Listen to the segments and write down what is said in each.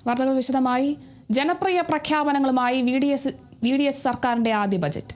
വാർത്തകൾ വിശദമായി. ജനപ്രിയ പ്രഖ്യാപനങ്ങളുമായി VDS സർക്കാരിന്റെ ആദ്യ ബജറ്റ്.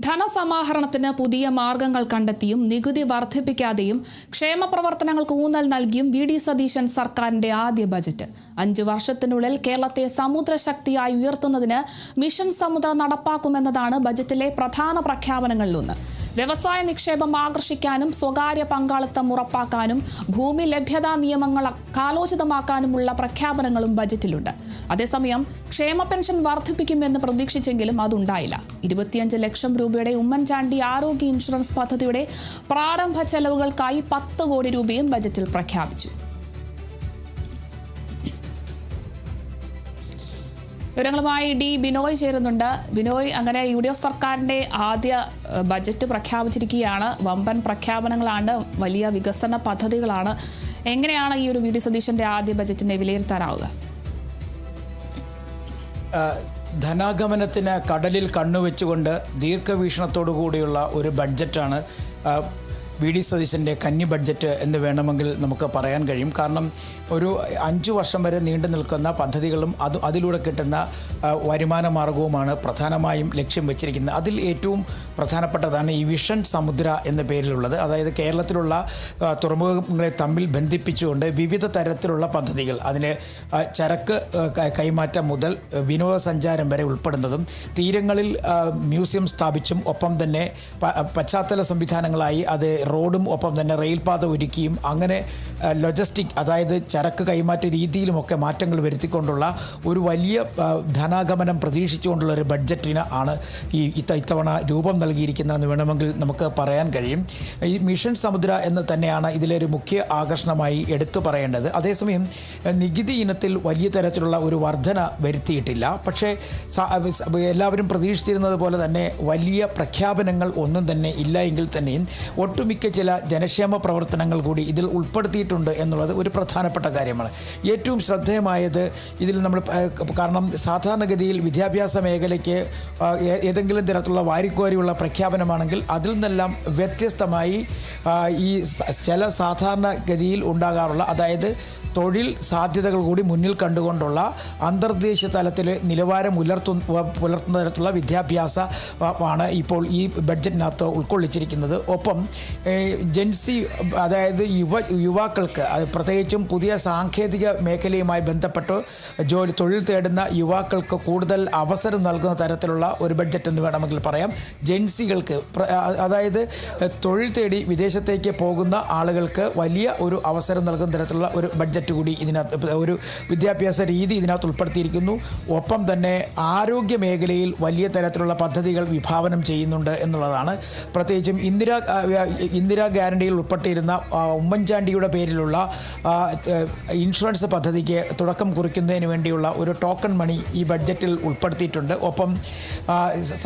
ധനസമാഹരണത്തിന് പുതിയ മാർഗങ്ങൾ കണ്ടെത്തിയും നികുതി വർദ്ധിപ്പിക്കാതെയും ക്ഷേമ പ്രവർത്തനങ്ങൾക്ക് ഊന്നൽ നൽകിയും VD സതീശൻ സർക്കാരിന്റെ ആദ്യ ബജറ്റ്. 5 വർഷത്തിനുള്ളിൽ കേരളത്തെ സമുദ്രശക്തിയായി ഉയർത്തുന്നതിന് മിഷൻ സമുദ്ര നടപ്പാക്കുമെന്നതാണ് ബജറ്റിലെ പ്രധാന പ്രഖ്യാപനങ്ങളിലൊന്ന്. വ്യവസായ നിക്ഷേപം ആകർഷിക്കാനും സ്വകാര്യ പങ്കാളിത്തം ഉറപ്പാക്കാനും ഭൂമി ലഭ്യതാ നിയമങ്ങൾ കാലോചിതമാക്കാനുമുള്ള പ്രഖ്യാപനങ്ങളും ബജറ്റിലുണ്ട്. അതേസമയം ക്ഷേമ പെൻഷൻ വർദ്ധിപ്പിക്കുമെന്ന് പ്രതീക്ഷിച്ചെങ്കിലും അതുണ്ടായില്ല. 25 ലക്ഷം രൂപയുടെ ഉമ്മൻചാണ്ടി ആരോഗ്യ ഇൻഷുറൻസ് പദ്ധതിയുടെ പ്രാരംഭ ചെലവുകൾക്കായി 10 കോടി രൂപയും ബജറ്റിൽ പ്രഖ്യാപിച്ചു. വിവരങ്ങളുമായി ബിനോയ് ചേരുന്നുണ്ട്. ബിനോയ്, അങ്ങനെ UDF സർക്കാരിന്റെ ആദ്യ ബജറ്റ് പ്രഖ്യാപിച്ചിരിക്കുകയാണ്. വമ്പൻ പ്രഖ്യാപനങ്ങളാണ്, വലിയ വികസന പദ്ധതികളാണ്. എങ്ങനെയാണ് ഈ ഒരു VD സതീശന്റെ ആദ്യ ബജറ്റിനെ വിലയിരുത്താനാവുക? ധനാഗമനത്തിന് കടലിൽ കണ്ണുവെച്ചുകൊണ്ട് ദീർഘവീക്ഷണത്തോടു കൂടിയുള്ള ഒരു ബഡ്ജറ്റാണ് VD സതീശൻ്റെ കന്നി ബഡ്ജറ്റ് എന്ന് വേണമെങ്കിൽ നമുക്ക് പറയാൻ കഴിയും. കാരണം ഒരു 5 വർഷം വരെ നീണ്ടു നിൽക്കുന്ന പദ്ധതികളും അതിലൂടെ കിട്ടുന്ന വരുമാന മാർഗവുമാണ് പ്രധാനമായും ലക്ഷ്യം വെച്ചിരിക്കുന്നത്. അതിൽ ഏറ്റവും പ്രധാനപ്പെട്ടതാണ് ഈ വിഷൻ സമുദ്ര എന്ന പേരിലുള്ളത്. അതായത് കേരളത്തിലുള്ള തുറമുഖങ്ങളെ തമ്മിൽ ബന്ധിപ്പിച്ചുകൊണ്ട് വിവിധ തരത്തിലുള്ള പദ്ധതികൾ, അതിന് ചരക്ക് കൈമാറ്റം മുതൽ വിനോദസഞ്ചാരം വരെ ഉൾപ്പെടുന്നതും തീരങ്ങളിൽ മ്യൂസിയം സ്ഥാപിച്ചും ഒപ്പം തന്നെ പശ്ചാത്തല സംവിധാനങ്ങളായി അത് റോഡും ഒപ്പം തന്നെ റെയിൽപാത ഒരുക്കിയും അങ്ങനെ ലോജിസ്റ്റിക്, അതായത് ചരക്ക് കൈമാറ്റ രീതിയിലുമൊക്കെ മാറ്റങ്ങൾ വരുത്തിക്കൊണ്ടുള്ള ഒരു വലിയ ധനാഗമനം പ്രതീക്ഷിച്ചുകൊണ്ടുള്ള ഒരു ബഡ്ജറ്റിന് ആണ് ഇത്തവണ രൂപം നൽകിയിരിക്കുന്നതെന്ന് വേണമെങ്കിൽ നമുക്ക് പറയാൻ കഴിയും. ഈ മിഷൻ സമുദ്ര എന്ന് തന്നെയാണ് ഇതിലൊരു മുഖ്യ ആകർഷണമായി എടുത്തു പറയേണ്ടത്. അതേസമയം നികുതി ഇനത്തിൽ വലിയ തരത്തിലുള്ള ഒരു വർധന വരുത്തിയിട്ടില്ല. പക്ഷേ എല്ലാവരും പ്രതീക്ഷിച്ചിരുന്നത് പോലെ തന്നെ വലിയ പ്രഖ്യാപനങ്ങൾ ഒന്നും തന്നെ ഇല്ല എങ്കിൽ തന്നെയും ഒട്ടുമിക്ക ചില ജനക്ഷേമ പ്രവർത്തനങ്ങൾ കൂടി ഇതിൽ ഉൾപ്പെടുത്തിയിട്ടുണ്ട് എന്നുള്ളത് ഒരു പ്രധാനപ്പെട്ട കാര്യമാണ്. ഏറ്റവും ശ്രദ്ധേയമായത് ഇതിൽ നമ്മൾ കാരണം സാധാരണഗതിയിൽ വിദ്യാഭ്യാസ മേഖലയ്ക്ക് ഏതെങ്കിലും തരത്തിലുള്ള വാരിക്കോരിയുള്ള പ്രഖ്യാപനമാണെങ്കിൽ അതിൽ നിന്നെല്ലാം വ്യത്യസ്തമായി ഈ ചില സാധാരണഗതിയിൽ ഉണ്ടാകാറുള്ള, അതായത് തൊഴിൽ സാധ്യതകൾ കൂടി മുന്നിൽ കണ്ടുകൊണ്ടുള്ള അന്തർദേശീയ തലത്തിൽ നിലവാരം പുലർത്തുന്ന തരത്തിലുള്ള വിദ്യാഭ്യാസമാണ് ഇപ്പോൾ ഈ ബഡ്ജറ്റിനകത്ത് ഉൾക്കൊള്ളിച്ചിരിക്കുന്നത്. ഒപ്പം ജെൻസി, അതായത് യുവാക്കൾക്ക്, പ്രത്യേകിച്ചും പുതിയ സാങ്കേതിക മേഖലയുമായി ബന്ധപ്പെട്ട് തൊഴിൽ തേടുന്ന യുവാക്കൾക്ക് കൂടുതൽ അവസരം നൽകുന്ന തരത്തിലുള്ള ഒരു ബഡ്ജറ്റ് എന്ന് വേണമെങ്കിൽ പറയാം. ജെൻസികൾക്ക്, അതായത് തൊഴിൽ തേടി വിദേശത്തേക്ക് പോകുന്ന ആളുകൾക്ക് വലിയ ഒരു അവസരം നൽകുന്ന തരത്തിലുള്ള ഒരു ബഡ്ജറ്റ് കൂടി ഇതിനകത്ത്, ഒരു വിദ്യാഭ്യാസ രീതി ഇതിനകത്ത് ഉൾപ്പെടുത്തിയിരിക്കുന്നു. ഒപ്പം തന്നെ ആരോഗ്യ മേഖലയിൽ വലിയ തരത്തിലുള്ള പദ്ധതികൾ വിഭാവനം ചെയ്യുന്നുണ്ട് എന്നുള്ളതാണ്. പ്രത്യേകിച്ചും ഇന്ദിരാ ഗ്യാരണ്ടിയിൽ ഉൾപ്പെട്ടിരുന്ന ഉമ്മൻചാണ്ടിയുടെ പേരിലുള്ള ഇൻഷുറൻസ് പദ്ധതിക്ക് തുടക്കം കുറിക്കുന്നതിന് വേണ്ടിയുള്ള ഒരു ടോക്കൺ മണി ഈ ബഡ്ജറ്റിൽ ഉൾപ്പെടുത്തിയിട്ടുണ്ട്. ഒപ്പം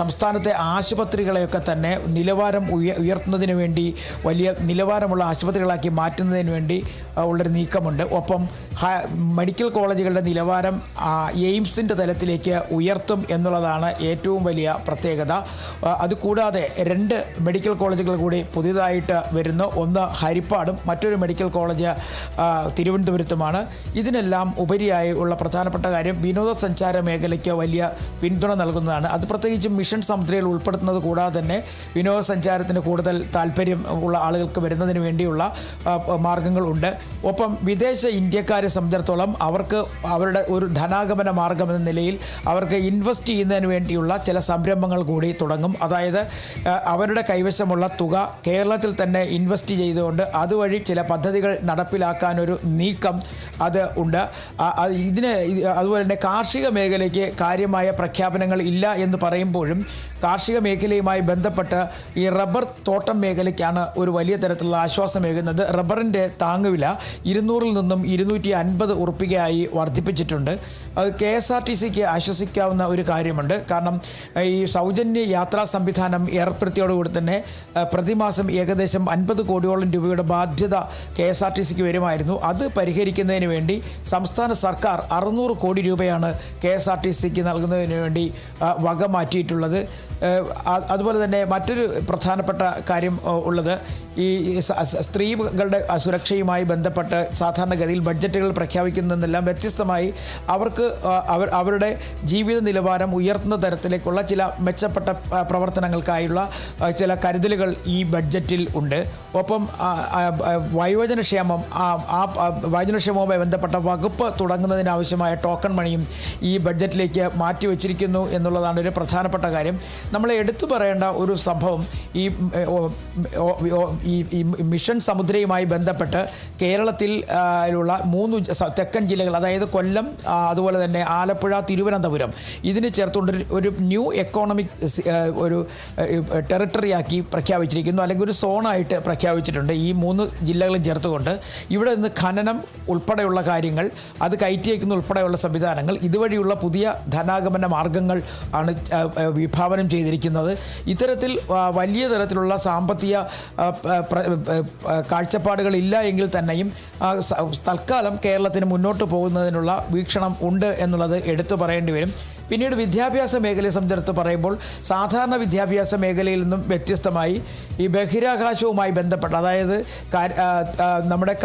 സംസ്ഥാനത്തെ ആശുപത്രികളെയൊക്കെ തന്നെ നിലവാരം ഉയർത്തുന്നതിന് വേണ്ടി, വലിയ നിലവാരമുള്ള ആശുപത്രികളാക്കി മാറ്റുന്നതിന് വേണ്ടി ഉള്ളൊരു നീക്കമുണ്ട്. ഒപ്പം മെഡിക്കൽ കോളേജുകളുടെ നിലവാരം എയിംസിൻ്റെ തലത്തിലേക്ക് ഉയർത്തും എന്നുള്ളതാണ് ഏറ്റവും വലിയ പ്രത്യേകത. അതുകൂടാതെ 2 മെഡിക്കൽ കോളേജുകൾ കൂടി പുതിയതായിട്ട് വരുന്നു. ഒന്ന് ഹരിപ്പാടും മറ്റൊരു മെഡിക്കൽ കോളേജ് തിരുവനന്തപുരത്തുമാണ്. ഇതിനെല്ലാം ഉപരിയായി ഉള്ള പ്രധാനപ്പെട്ട കാര്യം വിനോദസഞ്ചാര മേഖലയ്ക്ക് വലിയ പിന്തുണ നൽകുന്നതാണ്. അത് പ്രത്യേകിച്ചും മിഷൻ സമുദ്രയിൽ ഉൾപ്പെടുത്തുന്നത് കൂടാതെ തന്നെ വിനോദസഞ്ചാരത്തിന് കൂടുതൽ താല്പര്യം ഉള്ള ആളുകൾക്ക് വരുന്നതിന് വേണ്ടിയുള്ള മാർഗങ്ങളുണ്ട്. ഒപ്പം വിദേശ ഇന്ത്യക്കാരെ സംബന്ധിച്ചിടത്തോളം അവർക്ക് അവരുടെ ഒരു ധനാഗമന മാർഗം എന്ന നിലയിൽ അവർക്ക് ഇൻവെസ്റ്റ് ചെയ്യുന്നതിന് വേണ്ടിയുള്ള ചില സംരംഭങ്ങൾ കൂടി തുടങ്ങും. അതായത് അവരുടെ കൈവശമുള്ള തുക കേരളത്തിൽ തന്നെ ഇൻവെസ്റ്റ് ചെയ്തുകൊണ്ട് അതുവഴി ചില പദ്ധതികൾ നടപ്പിലാക്കാനൊരു നീക്കം അത് ഉണ്ട്. അതുപോലെ തന്നെ കാർഷിക മേഖലയ്ക്ക് കാര്യമായ പ്രഖ്യാപനങ്ങൾ ഇല്ല എന്ന് പറയുമ്പോഴും കാർഷിക മേഖലയുമായി ബന്ധപ്പെട്ട് ഈ റബ്ബർ തോട്ടം മേഖലയ്ക്കാണ് ഒരു വലിയ തരത്തിലുള്ള ആശ്വാസമേകുന്നത്. റബ്ബറിൻ്റെ താങ്ങുവില 200-ൽ നിന്നും 250 ഉറുപ്പികയായി വർദ്ധിപ്പിച്ചിട്ടുണ്ട്. അത് KSRTCക്ക് ആശ്വസിക്കാവുന്ന ഒരു കാര്യമുണ്ട്. കാരണം ഈ സൗജന്യ യാത്രാ സംവിധാനം ഏർപ്പെടുത്തിയോടുകൂടി തന്നെ പ്രതിമാസം ഏകദേശം 50 കോടിയോളം രൂപയുടെ ബാധ്യത KSRTCക്ക് വരുമായിരുന്നു. അത് പരിഹരിക്കുന്നതിന് വേണ്ടി സംസ്ഥാന സർക്കാർ 600 കോടി രൂപയാണ് KSRTCക്ക് നൽകുന്നതിന് വേണ്ടി വക മാറ്റിയിട്ടുള്ളത്. അതുപോലെ തന്നെ മറ്റൊരു പ്രധാനപ്പെട്ട കാര്യം ഉള്ളത് ഈ സ്ത്രീകളുടെ സുരക്ഷയുമായി ബന്ധപ്പെട്ട് സാധാരണഗതിയിൽ ബഡ്ജറ്റുകൾ പ്രഖ്യാപിക്കുന്നതെല്ലാം വ്യത്യസ്തമായി അവർക്ക് അവരുടെ ജീവിത നിലവാരം ഉയർത്തുന്ന തരത്തിലേക്കുള്ള ചില മെച്ചപ്പെട്ട പ്രവർത്തനങ്ങൾക്കായുള്ള ചില കരുതലുകൾ ഈ ബഡ്ജറ്റിൽ ഉണ്ട്. ഒപ്പം വയോജനക്ഷേമവുമായി ബന്ധപ്പെട്ട വകുപ്പ് തുടങ്ങുന്നതിനാവശ്യമായ ടോക്കൺ മണിയും ഈ ബഡ്ജറ്റിലേക്ക് മാറ്റിവെച്ചിരിക്കുന്നു എന്നുള്ളതാണ് ഒരു പ്രധാനപ്പെട്ട കാര്യം. നമ്മൾ എടുത്തു പറയേണ്ട ഒരു സംഭവം ഈ മിഷൻ സമുദ്രയുമായി ബന്ധപ്പെട്ട് കേരളത്തിൽ ഉള്ള 3 തെക്കൻ ജില്ലകൾ, അതായത് കൊല്ലം, അതുപോലെ തന്നെ ആലപ്പുഴ, തിരുവനന്തപുരം, ഇതിന് ചേർത്തുകൊണ്ട് ഒരു ന്യൂ എക്കോണമിക് ഒരു ടെറിട്ടറിയാക്കി പ്രഖ്യാപിച്ചിരിക്കുന്നു, അല്ലെങ്കിൽ ഒരു സോണായിട്ട് പ്രഖ്യാപിച്ചിട്ടുണ്ട്. ഈ 3 ജില്ലകളും ചേർത്തുകൊണ്ട് ഇവിടെ നിന്ന് ഖനനം ഉൾപ്പെടെയുള്ള കാര്യങ്ങൾ, അത് കയറ്റിയേക്കുന്ന ഉൾപ്പെടെയുള്ള സംവിധാനങ്ങൾ, ഇതുവഴിയുള്ള പുതിയ ധനാഗമന മാർഗങ്ങൾ ആണ് വിഭാവനം ചെയ്തിരിക്കുന്നത്. ഇത്തരത്തിൽ വലിയ തരത്തിലുള്ള സാമ്പത്തിക കാഴ്ചപ്പാടുകളില്ല എങ്കിൽ തന്നെയും തൽക്കാലം കേരളത്തിന് മുന്നോട്ട് പോകുന്നതിനുള്ള വീക്ഷണം ഉണ്ട് എന്നുള്ളത് എടുത്തു പറയേണ്ടി വരും. പിന്നീട് വിദ്യാഭ്യാസ മേഖലയെ സംബന്ധിച്ച് പറയുമ്പോൾ സാധാരണ വിദ്യാഭ്യാസ മേഖലയിൽ നിന്നും വ്യത്യസ്തമായി ഈ ബഹിരാകാശവുമായി ബന്ധപ്പെട്ട, അതായത് നമ്മുടെ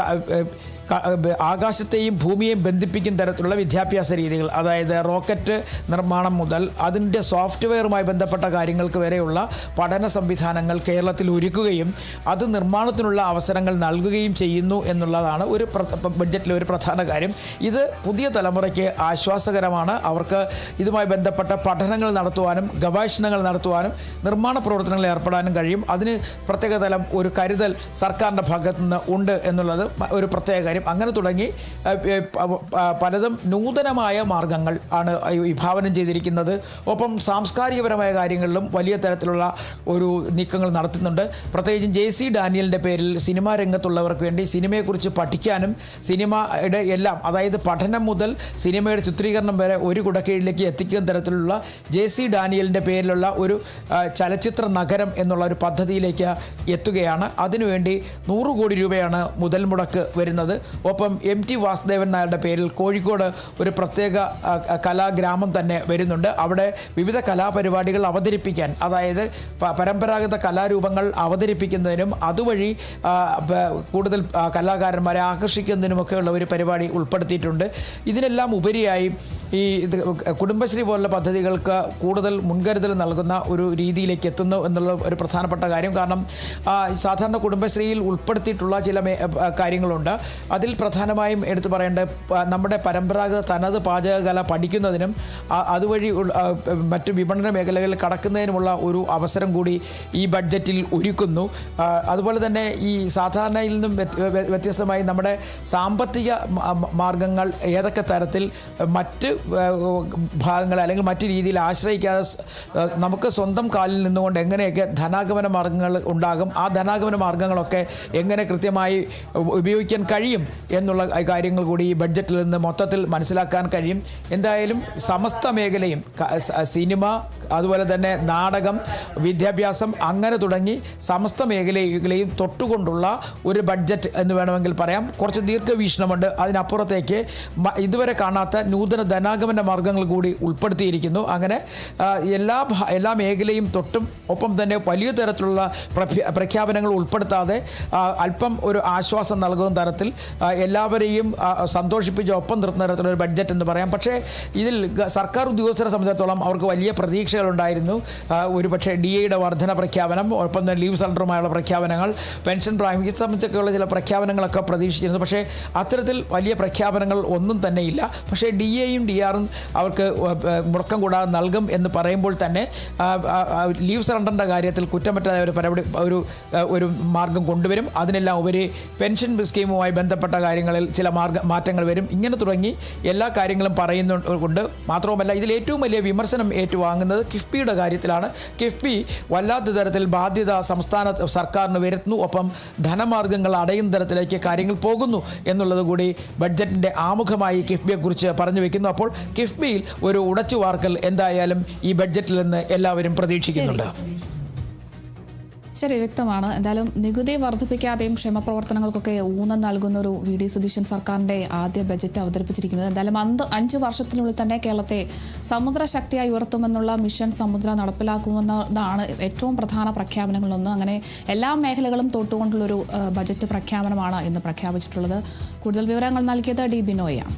ആകാശത്തെയും ഭൂമിയെയും ബന്ധിപ്പിക്കുന്ന തരത്തിലുള്ള വിദ്യാഭ്യാസ രീതികൾ, അതായത് റോക്കറ്റ് നിർമ്മാണം മുതൽ അതിൻ്റെ സോഫ്റ്റ്വെയറുമായി ബന്ധപ്പെട്ട കാര്യങ്ങൾക്ക് വരെയുള്ള പഠന സംവിധാനങ്ങൾ കേരളത്തിൽ ഒരുക്കുകയും അത് നിർമ്മാണത്തിനുള്ള അവസരങ്ങൾ നൽകുകയും ചെയ്യുന്നു എന്നുള്ളതാണ് ഒരു ബഡ്ജറ്റിലെ ഒരു പ്രധാന കാര്യം. ഇത് പുതിയ തലമുറയ്ക്ക് ആശ്വാസകരമാണ്. അവർക്ക് ഇതുമായി ബന്ധപ്പെട്ട പഠനങ്ങൾ നടത്തുവാനും ഗവേഷണങ്ങൾ നടത്തുവാനും നിർമ്മാണ പ്രവർത്തനങ്ങളിൽ ഏർപ്പെടാനും കഴിയും. അതിന് പ്രത്യേക തലം ഒരു കരുതൽ സർക്കാരിൻ്റെ ഭാഗത്തു നിന്ന് ഉണ്ട് എന്നുള്ളത് ഒരു പ്രത്യേക കാര്യം. അങ്ങനെ തുടങ്ങി പലതും നൂതനമായ മാർഗങ്ങൾ ആണ് വിഭാവനം ചെയ്തിരിക്കുന്നത്. ഒപ്പം സാംസ്കാരികപരമായ കാര്യങ്ങളിലും വലിയ തരത്തിലുള്ള ഒരു നീക്കങ്ങൾ നടത്തുന്നുണ്ട്. പ്രത്യേകിച്ചും JC ഡാനിയലിൻ്റെ പേരിൽ സിനിമാ രംഗത്തുള്ളവർക്ക് വേണ്ടി സിനിമയെക്കുറിച്ച് പഠിക്കാനും സിനിമയുടെ എല്ലാം, അതായത് പഠനം മുതൽ സിനിമയുടെ ചിത്രീകരണം വരെ ഒരു കുടക്കീഴിലേക്ക് എത്തിക്കുന്ന തരത്തിലുള്ള JC ഡാനിയലിൻ്റെ പേരിലുള്ള ഒരു ചലച്ചിത്ര നഗരം എന്നുള്ള ഒരു പദ്ധതിയിലേക്ക് എത്തുകയാണ്. അതിനുവേണ്ടി 100 കോടി രൂപയാണ് മുതൽ മുടക്ക് വരുന്നത്. ഒപ്പം MT വാസുദേവൻ നായരുടെ പേരിൽ കോഴിക്കോട് ഒരു പ്രത്യേക കലാഗ്രാമം തന്നെ വരുന്നുണ്ട്. അവിടെ വിവിധ കലാപരിപാടികൾ അവതരിപ്പിക്കാൻ, അതായത് പരമ്പരാഗത കലാരൂപങ്ങൾ അവതരിപ്പിക്കുന്നതിനും അതുവഴി കൂടുതൽ കലാകാരന്മാരെ ആകർഷിക്കുന്നതിനുമൊക്കെയുള്ള ഒരു പരിപാടി ഉൾപ്പെടുത്തിയിട്ടുണ്ട്. ഇതിനെല്ലാം ഉപരിയായി ഈ കുടുംബശ്രീ പോലുള്ള പദ്ധതികൾക്ക് കൂടുതൽ മുൻകരുതൽ നൽകുന്ന ഒരു രീതിയിലേക്ക് എത്തുന്നു എന്നുള്ള ഒരു പ്രധാനപ്പെട്ട കാര്യം. കാരണം സാധാരണ കുടുംബശ്രീയിൽ ഉൾപ്പെടുത്തിയിട്ടുള്ള ചില കാര്യങ്ങളുണ്ട്. അതിൽ പ്രധാനമായും എടുത്തു പറയേണ്ടത് നമ്മുടെ പരമ്പരാഗത തനത് പാചകകല പഠിക്കുന്നതിനും അതുവഴി മറ്റു വിപണന മേഖലകളിൽ കടക്കുന്നതിനുമുള്ള ഒരു അവസരം കൂടി ഈ ബഡ്ജറ്റിൽ ഒരുക്കുന്നു. അതുപോലെ തന്നെ ഈ സാധാരണയിൽ നിന്നും വ്യത്യസ്തമായി നമ്മുടെ സാമ്പത്തിക മാർഗങ്ങൾ ഏതൊക്കെ തരത്തിൽ മറ്റ് ഭാഗങ്ങൾ അല്ലെങ്കിൽ മറ്റു രീതിയിൽ ആശ്രയിക്കാതെ നമുക്ക് സ്വന്തം കാലിൽ നിന്നുകൊണ്ട് എങ്ങനെയൊക്കെ ധനാഗമന മാർഗങ്ങൾ ഉണ്ടാകും, ആ ധനാഗമന മാർഗങ്ങളൊക്കെ എങ്ങനെ കൃത്യമായി ഉപയോഗിക്കാൻ കഴിയും എന്നുള്ള കാര്യങ്ങൾ കൂടി ഈ ബഡ്ജറ്റിൽ നിന്ന് മൊത്തത്തിൽ മനസ്സിലാക്കാൻ കഴിയും. എന്തായാലും സമസ്ത മേഖലയും, സിനിമ, അതുപോലെ തന്നെ നാടകം, വിദ്യാഭ്യാസം, അങ്ങനെ തുടങ്ങി സമസ്ത മേഖലകളെയും തൊട്ടുകൊണ്ടുള്ള ഒരു ബഡ്ജറ്റ് എന്ന് വേണമെങ്കിൽ പറയാം. കുറച്ച് ദീർഘവീക്ഷണമുണ്ട്. അതിനപ്പുറത്തേക്ക് ഇതുവരെ കാണാത്ത നൂതന ധനാഗമന മാർഗങ്ങൾ കൂടി ഉൾപ്പെടുത്തിയിരിക്കുന്നു. അങ്ങനെ എല്ലാ മേഖലയും തൊട്ടും ഒപ്പം തന്നെ വലിയ തരത്തിലുള്ള പ്രഖ്യാപനങ്ങൾ ഉൾപ്പെടുത്താതെ അല്പം ഒരു ആശ്വാസം നൽകുന്ന തരത്തിൽ എല്ലാവരെയും സന്തോഷിപ്പിച്ച് ഒപ്പം നിർത്തുന്ന തരത്തിലുള്ള ഒരു ബഡ്ജറ്റ് എന്ന് പറയാം. പക്ഷേ ഇതിൽ സർക്കാർ ഉദ്യോഗസ്ഥരെ സംബന്ധിച്ചിടത്തോളം അവർക്ക് വലിയ പ്രതീക്ഷകളുണ്ടായിരുന്നു. ഒരുപക്ഷെ DAയുടെ വർധന പ്രഖ്യാപനം, ഒപ്പം തന്നെ ലീവ് സെൻറ്ററുമായുള്ള പ്രഖ്യാപനങ്ങൾ, പെൻഷൻ പ്രായം, ഇത് സംബന്ധിച്ചൊക്കെയുള്ള ചില പ്രഖ്യാപനങ്ങളൊക്കെ പ്രതീക്ഷിച്ചിരുന്നു. പക്ഷേ അത്തരത്തിൽ വലിയ പ്രഖ്യാപനങ്ങൾ ഒന്നും തന്നെ ഇല്ല. പക്ഷേ DAയും DRും അവർക്ക് മുടക്കം കൂടാതെ നൽകും എന്ന് പറയുമ്പോൾ തന്നെ ലീവ് സറണ്ടറിൻ്റെ കാര്യത്തിൽ കുറ്റമറ്റായ ഒരു മാർഗം കൊണ്ടുവരും. അതിനെല്ലാം ഉപരി പെൻഷൻ സ്കീമുമായി ബന്ധപ്പെട്ട കാര്യങ്ങളിൽ ചില മാറ്റങ്ങൾ വരും. ഇങ്ങനെ തുടങ്ങി എല്ലാ കാര്യങ്ങളും പറയുന്നുണ്ട്. മാത്രവുമല്ല, ഇതിൽ ഏറ്റവും വലിയ വിമർശനം ഏറ്റുവാങ്ങുന്നത് കിഫ്ബിയുടെ കാര്യത്തിലാണ്. കിഫ്ബി വല്ലാത്ത തരത്തിൽ ബാധ്യത സംസ്ഥാന സർക്കാരിന് വരുത്തുന്നു, ഒപ്പം ധനമാർഗ്ഗങ്ങൾ അടയുന്ന തരത്തിലേക്ക് കാര്യങ്ങൾ പോകുന്നു എന്നുള്ളത് കൂടി ബഡ്ജറ്റിൻ്റെ ആമുഖമായി കിഫ്ബിയെക്കുറിച്ച് പറഞ്ഞു വെക്കുന്നു. അപ്പോൾ കിഫ്ബിയിൽ ഒരു ഉടച്ചുവാർക്കൽ എന്തായാലും ഈ ബഡ്ജറ്റിൽ നിന്ന് എല്ലാവരും പ്രതീക്ഷിക്കുന്നുണ്ട്. ശരി, വ്യക്തമാണ്. എന്തായാലും നികുതി വർദ്ധിപ്പിക്കാതെയും ക്ഷേമപ്രവർത്തനങ്ങൾക്കൊക്കെ ഊന്നൽ നൽകുന്ന ഒരു വി.ഡി. സതീശൻ സർക്കാരിന്റെ ആദ്യ ബജറ്റ് അവതരിപ്പിച്ചിരിക്കുന്നത്. എന്തായാലും 5 വർഷത്തിനുള്ളിൽ തന്നെ കേരളത്തെ സമുദ്ര ശക്തിയായി ഉയർത്തുമെന്നുള്ള മിഷൻ സമുദ്ര നടപ്പിലാക്കുമെന്നതാണ് ഏറ്റവും പ്രധാന പ്രഖ്യാപനങ്ങളൊന്ന്. അങ്ങനെ എല്ലാ മേഖലകളും തൊട്ടുകൊണ്ടുള്ളൊരു ബജറ്റ് പ്രഖ്യാപനമാണ് ഇന്ന് പ്രഖ്യാപിച്ചിട്ടുള്ളത്. കൂടുതൽ വിവരങ്ങൾ നൽകിയത് ഡി ബിനോയാണ്.